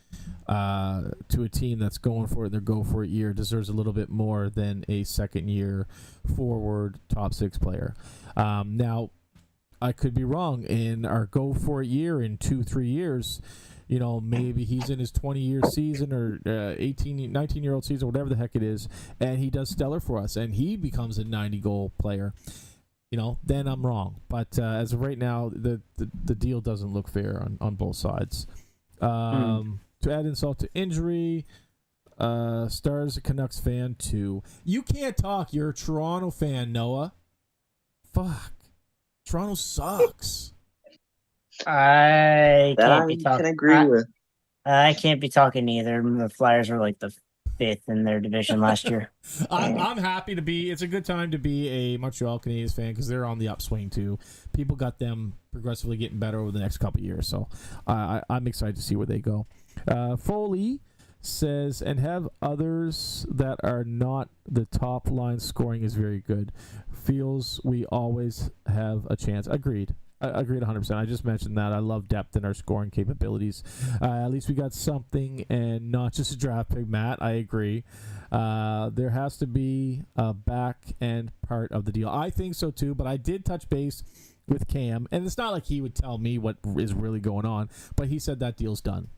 to a team that's going for it, their go for it year, deserves a little bit more than a second-year forward top 6 player. Now, I could be wrong. In our go for it year in 2-3 years, maybe he's in his 20-year season or 19-year-old season, whatever the heck it is, and he does stellar for us, and he becomes a 90-goal player. Then I'm wrong. But as of right now, the deal doesn't look fair on both sides. To add insult to injury, Stars a Canucks fan too. You can't talk. You're a Toronto fan, Noah. Fuck. Toronto sucks. I can agree with. I can't be talking either. The Flyers were like the 5th in their division last year. I'm happy to be. It's a good time to be a Montreal Canadiens fan because they're on the upswing too. People got them progressively getting better over the next couple of years, so I'm excited to see where they go. Foley says, and have others that are not the top line scoring is very good. Feels we always have a chance. Agreed. I agreed 100%. I just mentioned that. I love depth in our scoring capabilities. At least we got something and not just a draft pick, Matt. I agree. There has to be a back end part of the deal. I think so too, but I did touch base with Cam, and it's not like he would tell me what is really going on, but he said that deal's done.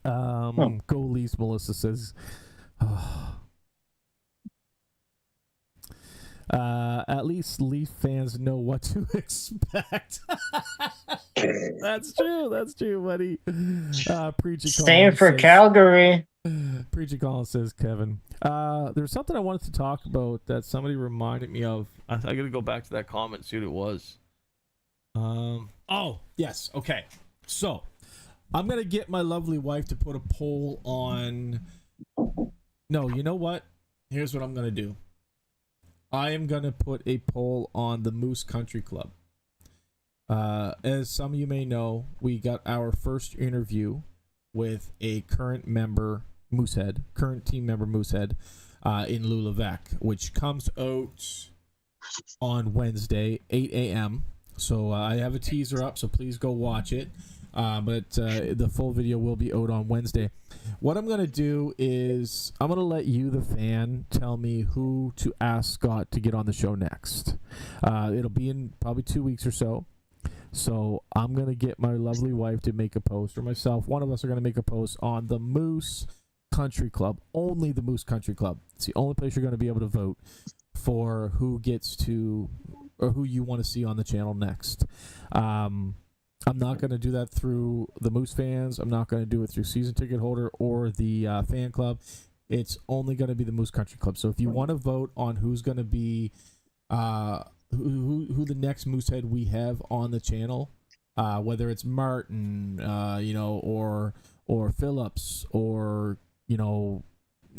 Go Leafs, Melissa says. At least Leaf fans know what to expect. That's true, buddy. Preacher Same for Calgary. Preacher Collins says, Kevin. There's something I wanted to talk about that somebody reminded me of. I gotta go back to that comment and see what it was. Oh, yes. Okay. So, I'm going to get my lovely wife to put a poll on... No, you know what? Here's what I'm going to do. I am going to put a poll on the Moose Country Club. As some of you may know, we got our first interview with a current member, Moosehead, current team member, Moosehead, in Lulevec, which comes out on Wednesday, 8 a.m. So I have a teaser up, so please go watch it. But the full video will be out on Wednesday. What I'm going to do is I'm going to let you, the fan, tell me who to ask Scott to get on the show next. It'll be in probably 2 weeks or so. So I'm going to get my lovely wife to make a post, or myself. One of us are going to make a post on the Moose Country Club. Only the Moose Country Club. It's the only place you're going to be able to vote for who gets to, or who you want to see on the channel next. I'm not going to do that through the Moose fans. I'm not going to do it through season ticket holder or the fan club. It's only going to be the Moose Country Club. So if you want to vote on who's going to be who the next Moosehead we have on the channel, whether it's Martin, or Phillips, or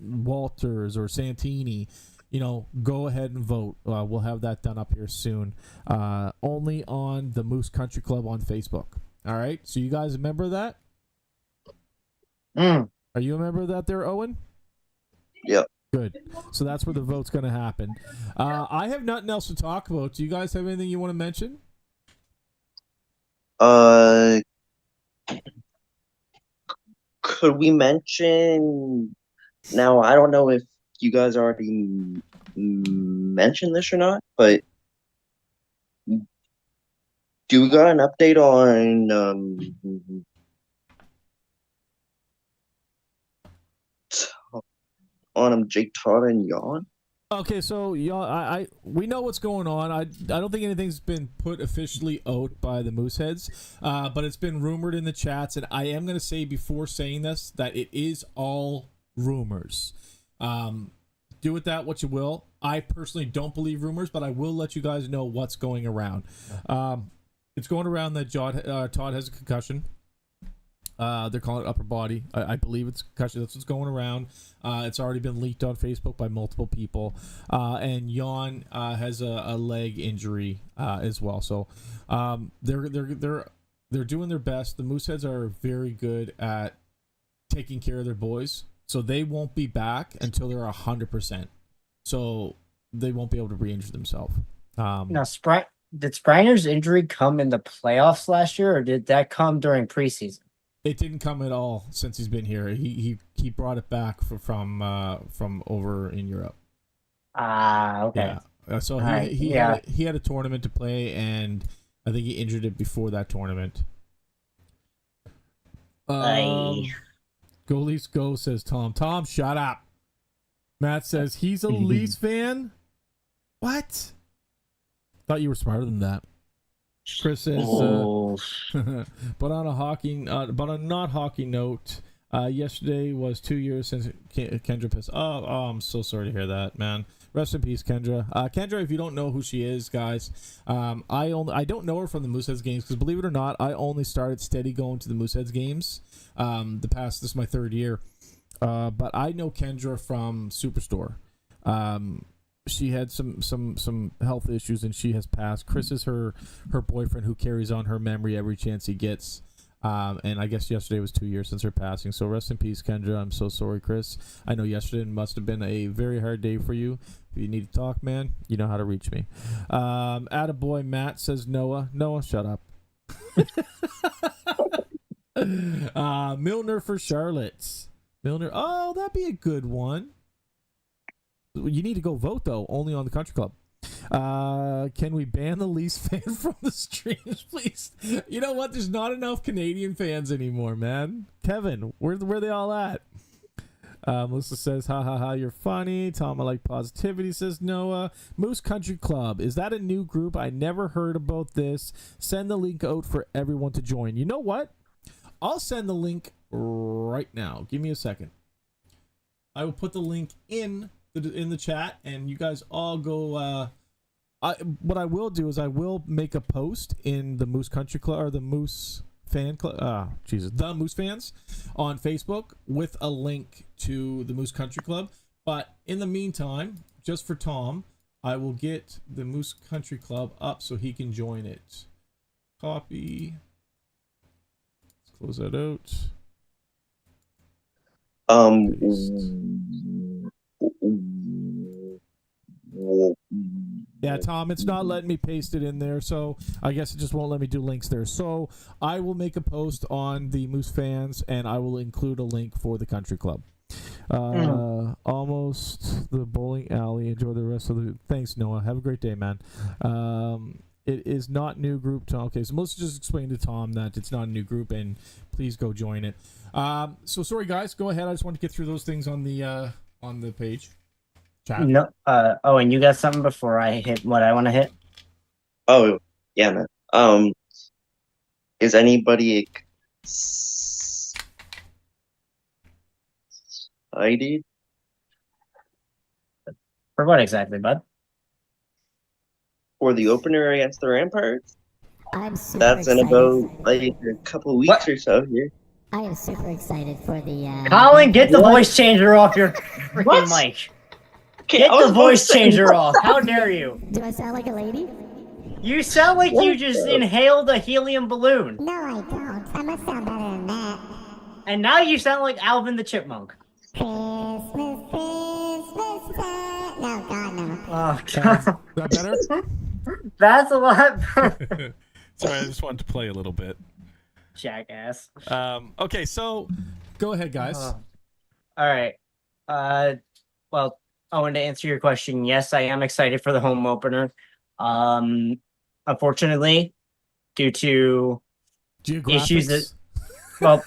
Walters or Santini, go ahead and vote. We'll have that done up here soon. Only on the Moose Country Club on Facebook. All right. So you guys remember that? Are you a member of that there, Owen? Yep. Good. So that's where the vote's going to happen. I have nothing else to talk about. Do you guys have anything you want to mention? Could we mention... Now, I don't know if you guys already mentioned this or not, but do we got an update on Jake, Todd, and Jan? Okay, so we know what's going on. I don't think anything's been put officially out by the Mooseheads, but it's been rumored in the chats, and I am going to say before saying this that it is all rumors. Do with that what you will. I personally don't believe rumors, but I will let you guys know what's going around. It's going around that Todd has a concussion. They're calling it upper body. I believe it's concussion. That's what's going around. It's already been leaked on Facebook by multiple people. And Jan has a leg injury as well. So they're doing their best. The Mooseheads are very good at taking care of their boys. So they won't be back until they're 100%. So they won't be able to re-injure themselves. Now, did Spriner's injury come in the playoffs last year, or did that come during preseason? It didn't come at all since he's been here. He brought it back from over in Europe. Okay. Yeah. So he had a tournament to play, and I think he injured it before that tournament. Go Leafs go, says Tom. Tom, shut up. Matt says he's a Leafs fan. What? Thought you were smarter than that. Chris says, but on a not hockey note, yesterday was 2 years since Kendra pissed. Oh, I'm so sorry to hear that, man. Rest in peace, Kendra. Kendra, if you don't know who she is, guys, I don't know her from the Mooseheads games, because believe it or not, I only started steady going to the Mooseheads games. This is my third year, but I know Kendra from Superstore. She had some health issues, and she has passed. Chris is her boyfriend, who carries on her memory every chance he gets. And I guess yesterday was 2 years since her passing. So rest in peace, Kendra. I'm so sorry, Chris. I know yesterday must have been a very hard day for you. If you need to talk, man, you know how to reach me. Attaboy Matt says Noah. Noah, shut up. Milner for Charlotte. Milner. Oh, that'd be a good one. You need to go vote, though, only on the Country Club. Can we ban the Leafs fan from the streams, please? You know what? There's not enough Canadian fans anymore, man. Kevin, where they all at? Melissa says, ha ha ha, you're funny. Tom, I like positivity, says Noah. Moose Country Club. Is that a new group? I never heard about this. Send the link out for everyone to join. You know what? I'll send the link right now. Give me a second. I will put the link in the chat, and you guys all go what I will do is I will make a post in the Moose Country Club or the Moose fan club. The Moose Fans on Facebook with a link to the Moose Country Club. But in the meantime, just for Tom, I will get the Moose Country Club up so he can join it. Copy. Let's close that out. Yeah, Tom, it's not letting me paste it in there, so I guess it just won't let me do links there. So I will make a post on the Moose Fans, and I will include a link for the country club. Almost the bowling alley. Enjoy the rest of the... Thanks, Noah. Have a great day, man. It is not new group, Tom. Okay, so let's just explain to Tom that it's not a new group, and please go join it. So sorry, guys. Go ahead. I just want to get through those things on the page. Chat. No. And you got something before I hit what I want to hit? Oh, yeah, man. Is anybody excited? For what exactly, bud? For the opener against the Ramparts? I'm super That's in excited. about like a couple weeks or so here. I am super excited for the. Colin, get the What? voice changer off your freaking What? mic. Okay, Get I was the about to voice say, changer what off. the How dare you? Do I sound like a lady? You sound like you just inhaled a helium balloon. No, I don't. I must sound better than that. And now you sound like Alvin the Chipmunk. Christmas, Christmas time. No, God, no. Oh, Is that better? that's a lot. Sorry, I just wanted to play a little bit. Jackass. Okay, so go ahead, guys. All right. Well, Owen, to answer your question, yes, I am excited for the home opener. Unfortunately, due to issues that, well,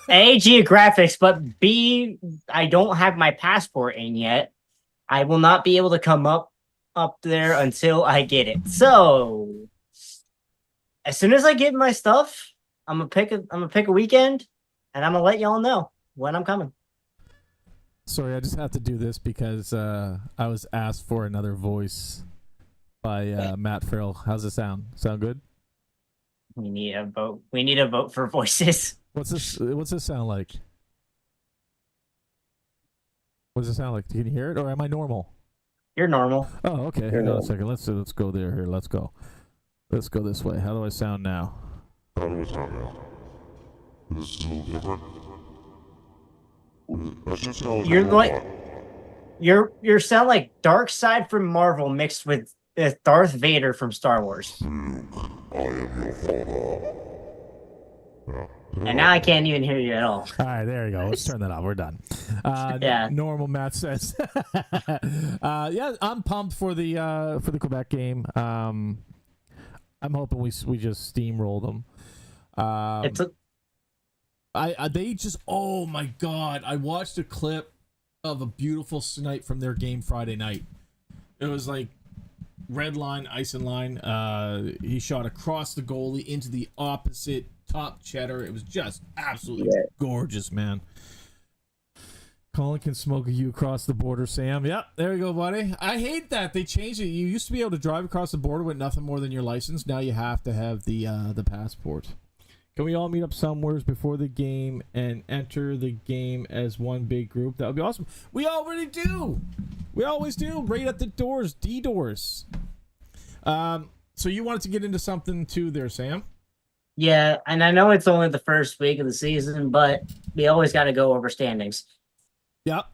A, geographics, but B, I don't have my passport in yet. I will not be able to come up there until I get it. So, as soon as I get my stuff, I'm gonna pick a weekend, and I'm gonna let y'all know when I'm coming. Sorry, I just have to do this because I was asked for another voice by Matt Farrell. How's it sound? Sound good? We need a vote. We need a vote for voices. What's this sound like? What does it sound like? Can you hear it, or am I normal? You're normal. Oh, okay. Hang on a second. Let's go there. Here, let's go. Let's go this way. How do I sound now? How do I sound now? This is a little different. I should sound like You're a like robot. you sound like Darkseid from Marvel mixed with Darth Vader from Star Wars. Luke, I am your father. And now I can't even hear you at all. All right, there you go. Let's turn that off. We're done. Yeah. Normal, Matt says. Yeah, I'm pumped for the Quebec game. I'm hoping we just steamroll them. They just, oh my God, I watched a clip of a beautiful snipe from their game Friday night. It was like red line, ice and line. He shot across the goalie into the opposite top cheddar. It was just absolutely gorgeous, man. Colin can smoke you across the border, Sam. Yep, there you go, buddy. I hate that they changed it. You used to be able to drive across the border with nothing more than your license. Now you have to have the passport. Can we all meet up somewhere before the game and enter the game as one big group? That would be awesome. We already do. We always do. Right at the doors, D-doors. So you wanted to get into something too there, Sam? Yeah, and I know it's only the first week of the season, but we always got to go over standings. Yep.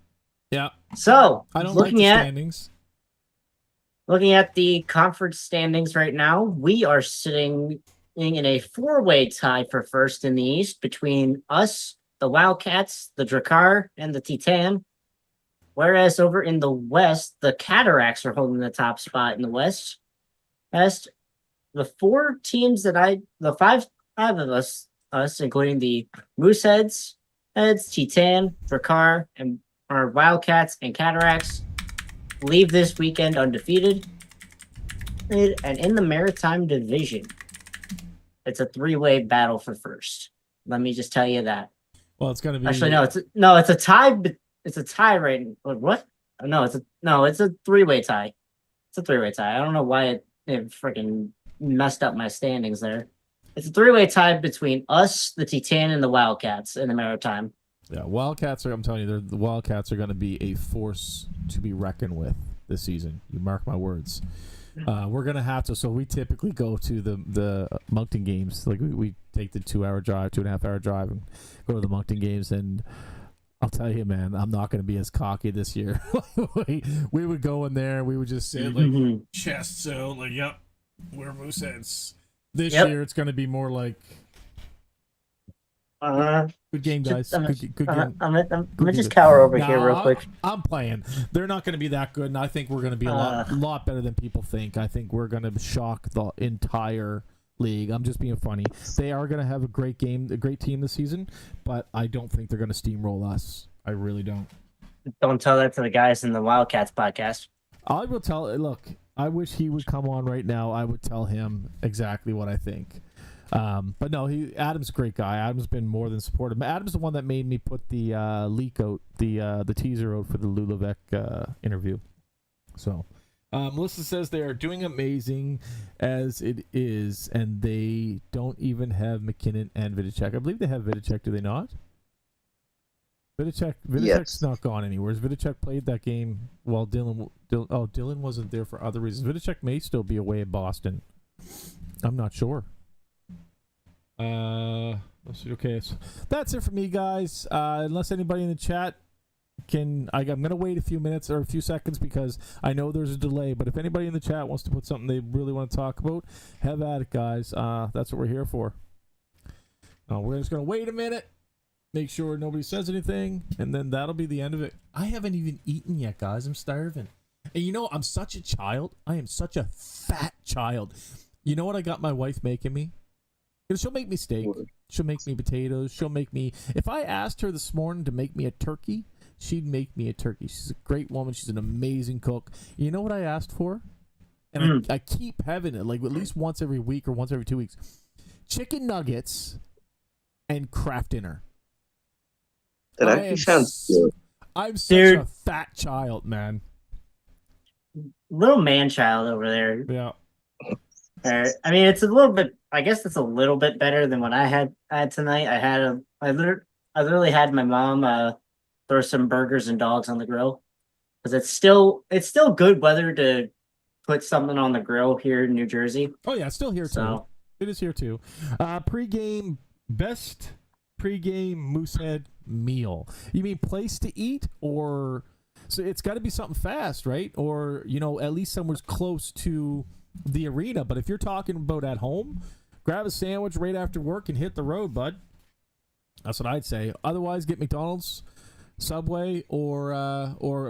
Yeah. So, I don't like the standings. Looking at the conference standings right now, we are sitting in a four-way tie for first in the East between us, the Wildcats, the Drakkar, and the Titan. Whereas over in the West, the Cataracts are holding the top spot in the West. The four teams the five of us, including the Mooseheads, Titan, Drakkar, and our Wildcats and Cataracts, leave this weekend undefeated. And in the Maritime Division, it's a three-way battle for first. Let me just tell you that. Well, it's gonna be actually it's a tie. It's a tie right. What? No, it's a three-way tie. It's a three-way tie. I don't know why it freaking messed up my standings there. It's a three-way tie between us, the Titan, and the Wildcats in the Maritime. Yeah, Wildcats are. I'm telling you, the Wildcats are going to be a force to be reckoned with this season. You mark my words. We're gonna have to. So we typically go to the Moncton games. Like we take the 2-hour drive, 2.5-hour drive, and go to the Moncton games. And I'll tell you, man, I'm not gonna be as cocky this year. we would go in there, and we would just sit like chests out, like, yep, we're mooseheads. This year, it's gonna be more like. Good game, guys. Good game. I'm gonna just cower over here real quick. I'm playing. They're not going to be that good, and I think we're going to be a lot better than people think. I think we're going to shock the entire league. I'm just being funny. They are going to have a great game, a great team this season, but I don't think they're going to steamroll us. I really don't. Don't tell that to the guys in the Wildcats podcast. I will tell. Look, I wish he would come on right now. I would tell him exactly what I think. But no, Adam's a great guy. Adam's been more than supportive. Adam's the one that made me put the leak out, the teaser out for the Lulevec interview. So, Melissa says they are doing amazing as it is, and they don't even have McKinnon and Vidicek. I believe they have Vidicek, do they not? Vidicek's Yes. not gone anywhere. Vidicek played that game while Dylan wasn't there for other reasons. Vidicek may still be away in Boston. I'm not sure. Let's see. Okay, so that's it for me, guys. Unless anybody in the chat I'm gonna wait a few minutes or a few seconds because I know there's a delay. But if anybody in the chat wants to put something they really want to talk about, have at it, guys. That's what we're here for. We're just gonna wait a minute, make sure nobody says anything, and then that'll be the end of it. I haven't even eaten yet, guys. I'm starving. And you know, I'm such a child. I am such a fat child. You know what I got my wife making me? She'll make me steak. She'll make me potatoes. She'll make me... If I asked her this morning to make me a turkey, she'd make me a turkey. She's a great woman. She's an amazing cook. You know what I asked for? And I keep having it, like at least once every week or once every 2 weeks. Chicken nuggets and Kraft dinner. That actually sounds good. I'm such a fat child, man. Little man child over there. Yeah. I mean, it's a little bit. I guess it's a little bit better than what I had tonight. I literally had my mom throw some burgers and dogs on the grill because it's still good weather to put something on the grill here in New Jersey. Oh yeah, it's still here too. It is here too. Best pregame Moosehead meal. You mean place to eat, or so it's got to be something fast, right? Or at least somewhere close to the arena. But if you're talking about at home, grab a sandwich right after work and hit the road, bud. That's what I'd say. Otherwise, get McDonald's, Subway, or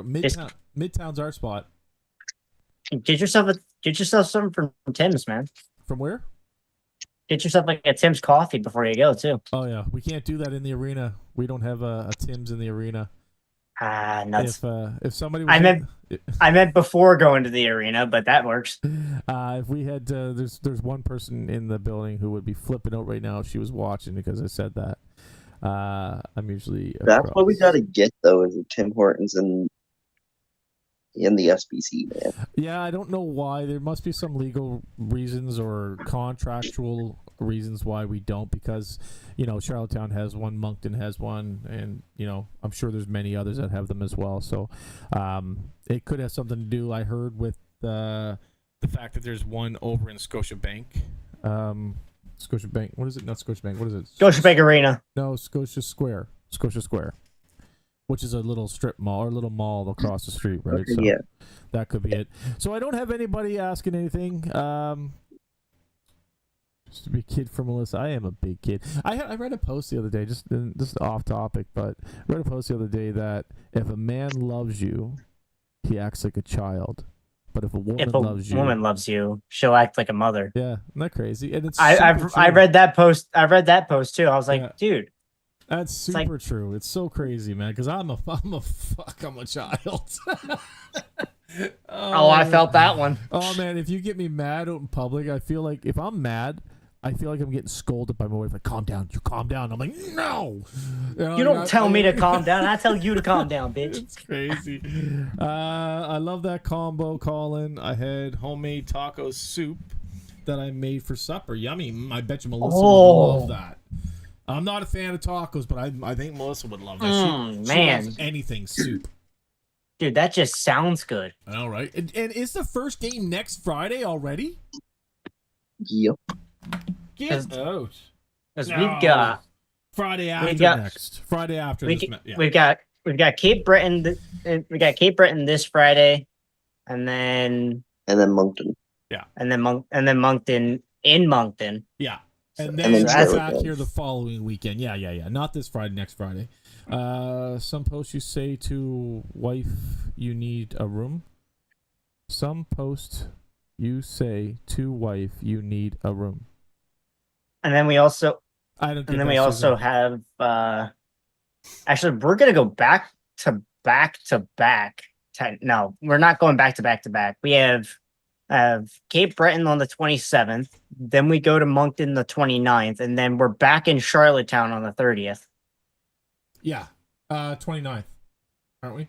Midtown. Midtown's our spot. Get yourself something from Tim's, man. From where? Get yourself like a Tim's coffee before you go too. Oh yeah, we can't do that in the arena. We don't have a Tim's in the arena. Nuts. If somebody was I meant before going to the arena, but that works. If we had there's one person in the building who would be flipping out right now if she was watching because I said that. I'm usually that's what we gotta get though, is the Tim Hortons and in the SBC, man. Yeah, I don't know why. There must be some legal reasons or contractual reasons why we don't, because Charlottetown has one, Moncton has one, and I'm sure there's many others that have them as well. So it could have something to do, I heard, with the fact that there's one over in Scotiabank. Scotiabank, what is it? Not Scotiabank, what is it? Scotiabank Arena. No, Scotia Square, which is a little strip mall or a little mall across the street, right? Okay, so yeah, that could be it. So I don't have anybody asking anything. Just a big kid for Melissa. I am a big kid. I read a post the other day, just off topic, but I read a post the other day that if a man loves you, he acts like a child. But if a woman loves you, she'll act like a mother. Yeah, isn't that crazy? And it's I read that post. I read that post too. I was like, dude. That's super true. It's so crazy, man. Because I'm a child. I felt that one. Oh man, if you get me mad out in public, I feel like if I'm mad, I feel like I'm getting scolded by my wife. Like, calm down. You calm down. I'm like, no. You don't tell me to calm down. I tell you to calm down, bitch. It's crazy. I love that combo, Colin. I had homemade taco soup that I made for supper. Yummy. I bet you Melissa would love that. I'm not a fan of tacos, but I think Melissa would love that. She loves anything soup. Dude, that just sounds good. All right. And is the first game next Friday already? Yep. Get out. Because we've got Friday after next. Friday after this. We've got Cape Breton. We got Cape Breton this Friday, and then Moncton. Yeah. And then Moncton in Moncton. Yeah. And then back here the following weekend. Yeah. Not this Friday, next Friday. Some posts you say to wife you need a room. Some post you say to wife you need a room. And then we also have actually we're gonna go back to back. No, we're not going back to back. We have Cape Breton on the 27th, then we go to Moncton the 29th, and then we're back in Charlottetown on the 30th. Yeah. 29th, aren't we?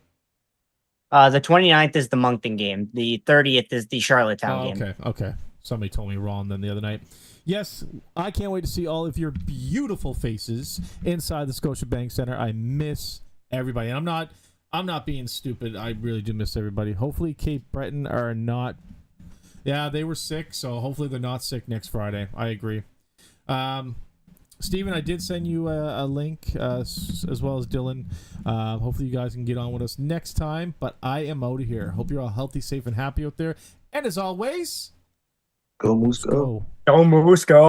The 29th is the Moncton game. The 30th is the Charlottetown game. Okay. Somebody told me wrong then the other night. Yes, I can't wait to see all of your beautiful faces inside the Scotiabank Center. I miss everybody. And I'm not being stupid. I really do miss everybody. Hopefully Cape Breton are not. Yeah, they were sick, so hopefully they're not sick next Friday. I agree. Steven, I did send you a link as well as Dylan. Hopefully you guys can get on with us next time, but I am out of here. Hope you're all healthy, safe, and happy out there. And as always, go Moose, go. Go Moose, go.